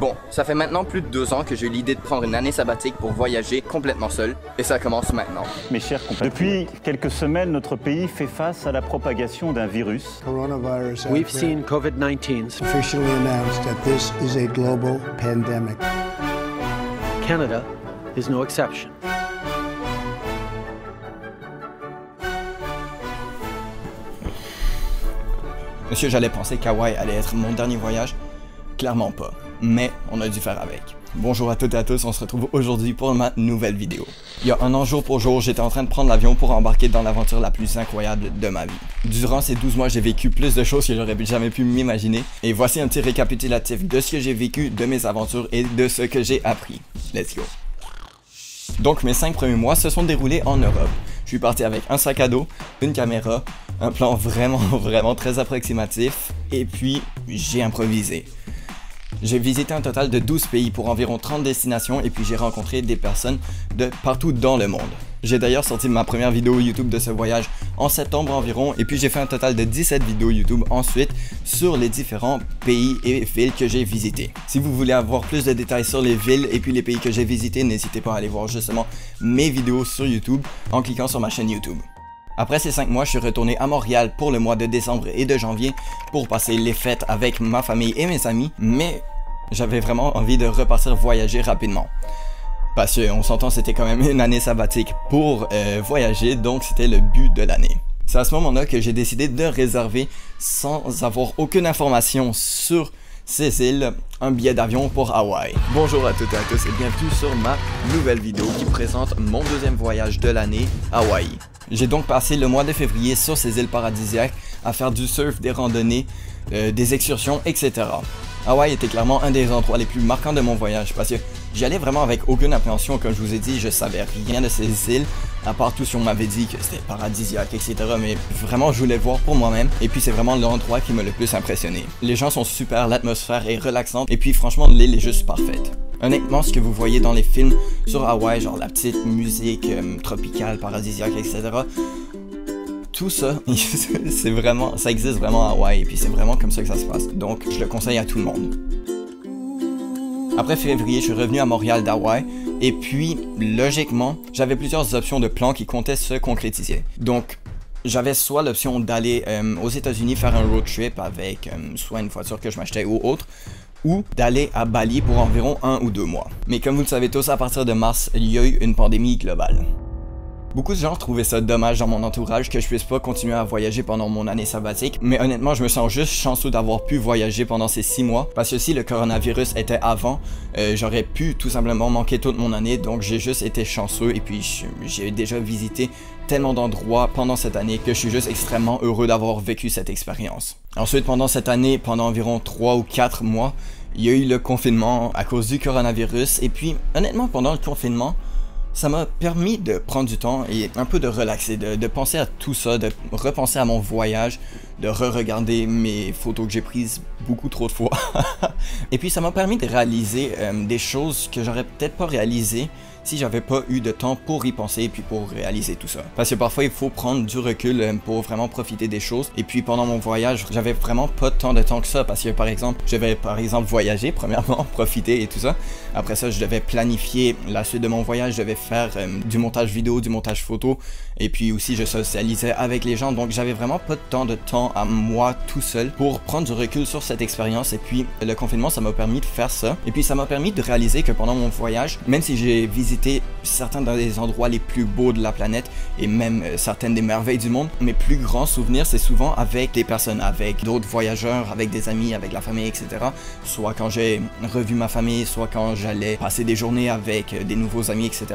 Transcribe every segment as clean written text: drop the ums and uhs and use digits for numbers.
Bon, ça fait maintenant plus de 2 ans que j'ai eu l'idée de prendre une année sabbatique pour voyager complètement seul, et ça commence maintenant. Mes chers compatriotes, depuis quelques semaines, notre pays fait face à la propagation d'un virus. We've seen COVID-19 officially announced that this is a global pandemic. Canada is no exception. Monsieur, j'allais penser qu'Hawaï allait être mon dernier voyage. Clairement pas. Mais on a dû faire avec. Bonjour à toutes et à tous, on se retrouve aujourd'hui pour ma nouvelle vidéo. Il y a un an jour pour jour, j'étais en train de prendre l'avion pour embarquer dans l'aventure la plus incroyable de ma vie. Durant ces 12 mois, j'ai vécu plus de choses que j'aurais jamais pu m'imaginer. Et voici un petit récapitulatif de ce que j'ai vécu, de mes aventures et de ce que j'ai appris. Let's go. Donc mes 5 premiers mois se sont déroulés en Europe. Je suis parti avec un sac à dos, une caméra, un plan vraiment très approximatif, et puis j'ai improvisé. J'ai visité un total de 12 pays pour environ 30 destinations et puis j'ai rencontré des personnes de partout dans le monde. J'ai d'ailleurs sorti ma première vidéo YouTube de ce voyage en septembre environ et puis j'ai fait un total de 17 vidéos YouTube ensuite sur les différents pays et villes que j'ai visités. Si vous voulez avoir plus de détails sur les villes et puis les pays que j'ai visités, n'hésitez pas à aller voir justement mes vidéos sur YouTube en cliquant sur ma chaîne YouTube. Après ces 5 mois, je suis retourné à Montréal pour le mois de décembre et de janvier pour passer les fêtes avec ma famille et mes amis, mais j'avais vraiment envie de repartir voyager rapidement. Parce qu'on s'entend, c'était quand même une année sabbatique pour voyager, donc c'était le but de l'année. C'est à ce moment-là que j'ai décidé de réserver, sans avoir aucune information sur ces îles, un billet d'avion pour Hawaï. Bonjour à toutes et à tous et bienvenue sur ma nouvelle vidéo qui présente mon deuxième voyage de l'année, Hawaï. J'ai donc passé le mois de février sur ces îles paradisiaques à faire du surf, des randonnées, des excursions, etc. Hawaï était clairement un des endroits les plus marquants de mon voyage parce que j'y allais vraiment avec aucune appréhension. Comme je vous ai dit, je savais rien de ces îles, à part tout ce qu'on m'avait dit que c'était paradisiaque, etc. Mais vraiment, je voulais le voir pour moi-même. Et puis, c'est vraiment l'endroit qui m'a le plus impressionné. Les gens sont super, l'atmosphère est relaxante. Et puis, franchement, l'île est juste parfaite. Honnêtement, ce que vous voyez dans les films sur Hawaï, genre la petite musique tropicale, paradisiaque, etc. Tout ça, ça existe vraiment à Hawaï et puis c'est vraiment comme ça que ça se passe. Donc, je le conseille à tout le monde. Après février, je suis revenu à Montréal d'Hawaï et puis, logiquement, j'avais plusieurs options de plans qui comptaient se concrétiser. Donc, j'avais soit l'option d'aller aux États-Unis faire un road trip avec soit une voiture que je m'achetais ou autre, ou d'aller à Bali pour environ 1 ou 2 mois. Mais comme vous le savez tous, à partir de mars, il y a eu une pandémie globale. Beaucoup de gens trouvaient ça dommage dans mon entourage que je puisse pas continuer à voyager pendant mon année sabbatique, mais honnêtement je me sens juste chanceux d'avoir pu voyager pendant ces 6 mois, parce que si le coronavirus était avant, j'aurais pu tout simplement manquer toute mon année, donc j'ai juste été chanceux et puis j'ai déjà visité tellement d'endroits pendant cette année que je suis juste extrêmement heureux d'avoir vécu cette expérience. Ensuite pendant cette année, pendant environ 3 ou 4 mois, il y a eu le confinement à cause du coronavirus et puis honnêtement pendant le confinement, ça m'a permis de prendre du temps et un peu de relaxer, de penser à tout ça, de repenser à mon voyage, de re-regarder mes photos que j'ai prises beaucoup trop de fois. Et puis ça m'a permis de réaliser des choses que j'aurais peut-être pas réalisées si j'avais pas eu de temps pour y penser et puis pour réaliser tout ça. Parce que parfois il faut prendre du recul pour vraiment profiter des choses. Et puis pendant mon voyage, j'avais vraiment pas tant de temps que ça parce que par exemple, je devais voyager premièrement, profiter et tout ça. Après ça, je devais planifier la suite de mon voyage, je devais faire du montage vidéo, du montage photo et puis aussi je socialisais avec les gens. Donc j'avais vraiment pas tant de temps à moi tout seul pour prendre du recul sur cette expérience. Et puis le confinement, ça m'a permis de faire ça. Et puis ça m'a permis de réaliser que pendant mon voyage, même si j'ai visité certains des endroits les plus beaux de la planète et même certaines des merveilles du monde, mes plus grands souvenirs c'est souvent avec des personnes, avec d'autres voyageurs, avec des amis, avec la famille, etc. Soit quand j'ai revu ma famille, soit quand j'allais passer des journées avec des nouveaux amis, etc.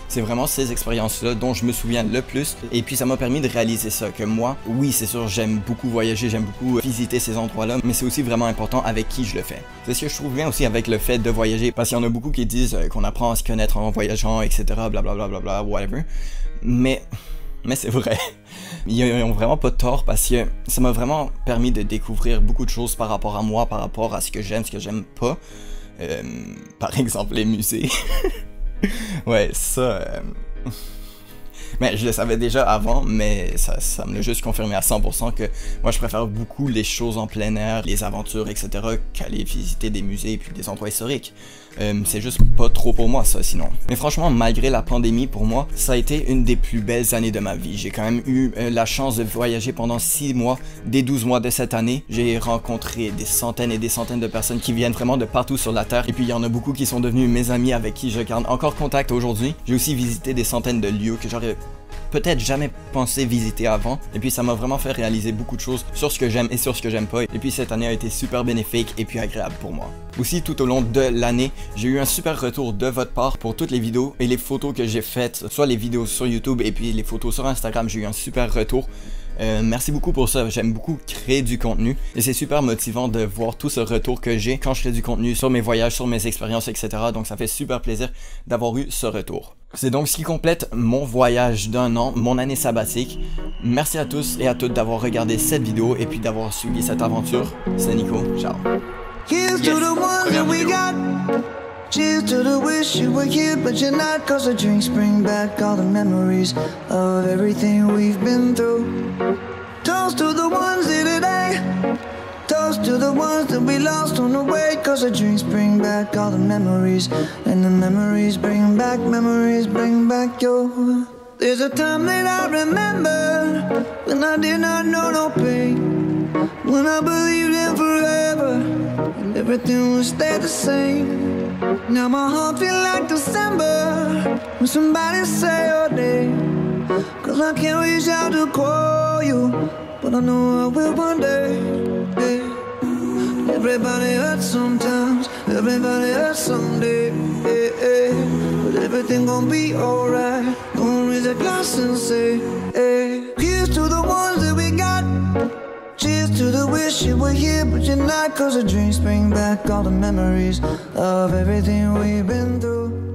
C'est vraiment ces expériences-là dont je me souviens le plus et puis ça m'a permis de réaliser ça, que moi, oui c'est sûr j'aime beaucoup voyager, j'aime beaucoup visiter ces endroits-là, mais c'est aussi vraiment important avec qui je le fais. C'est ce que je trouve bien aussi avec le fait de voyager, parce qu'il y en a beaucoup qui disent qu'on apprend à se connaître en voyageant, etc. blablabla, whatever. Mais c'est vrai. Ils ont vraiment pas tort parce que ça m'a vraiment permis de découvrir beaucoup de choses par rapport à moi, par rapport à ce que j'aime pas. Par exemple, les musées. Ouais, ça... Mais je le savais déjà avant, mais ça me l'a juste confirmé à 100% que moi je préfère beaucoup les choses en plein air, les aventures, etc. qu'aller visiter des musées et puis des endroits historiques. C'est juste pas trop pour moi ça sinon. Mais franchement, malgré la pandémie, pour moi, ça a été une des plus belles années de ma vie. J'ai quand même eu la chance de voyager pendant 6 mois, des 12 mois de cette année. J'ai rencontré des centaines et des centaines de personnes qui viennent vraiment de partout sur la Terre. Et puis il y en a beaucoup qui sont devenus mes amis avec qui je garde encore contact aujourd'hui. J'ai aussi visité des centaines de lieux que j'aurais peut-être jamais pensé visiter avant, et puis ça m'a vraiment fait réaliser beaucoup de choses sur ce que j'aime et sur ce que j'aime pas, et puis cette année a été super bénéfique et puis agréable pour moi. Aussi tout au long de l'année, j'ai eu un super retour de votre part pour toutes les vidéos et les photos que j'ai faites, soit les vidéos sur YouTube et puis les photos sur Instagram, j'ai eu un super retour. Merci beaucoup pour ça, j'aime beaucoup créer du contenu et c'est super motivant de voir tout ce retour que j'ai quand je crée du contenu sur mes voyages, sur mes expériences, etc. Donc ça fait super plaisir d'avoir eu ce retour. C'est donc ce qui complète mon voyage d'1 an, mon année sabbatique. Merci à tous et à toutes d'avoir regardé cette vidéo et puis d'avoir suivi cette aventure. C'est Nico, ciao. Here's to the ones that we got. Cheers to the wish you were here but you're not, cause the drinks bring back all the memories of everything we've been through. Toast to the ones here today. Toast to the ones that we lost on the way, cause the drinks bring back all the memories, and the memories bring back your. There's a time that I remember when I did not know no pain, when I believed in forever and everything would stay the same. Now my heart feel like December when somebody say your name, cause I can't reach out to call you, but I know I will one day. Yeah. Everybody hurts sometimes, everybody hurts someday. Yeah. But everything gon' be alright. Gonna raise a glass and say, hey. Here's to the ones that we got. Cheers to the wish you were here but you're not, cause the drinks bring back all the memories of everything we've been through.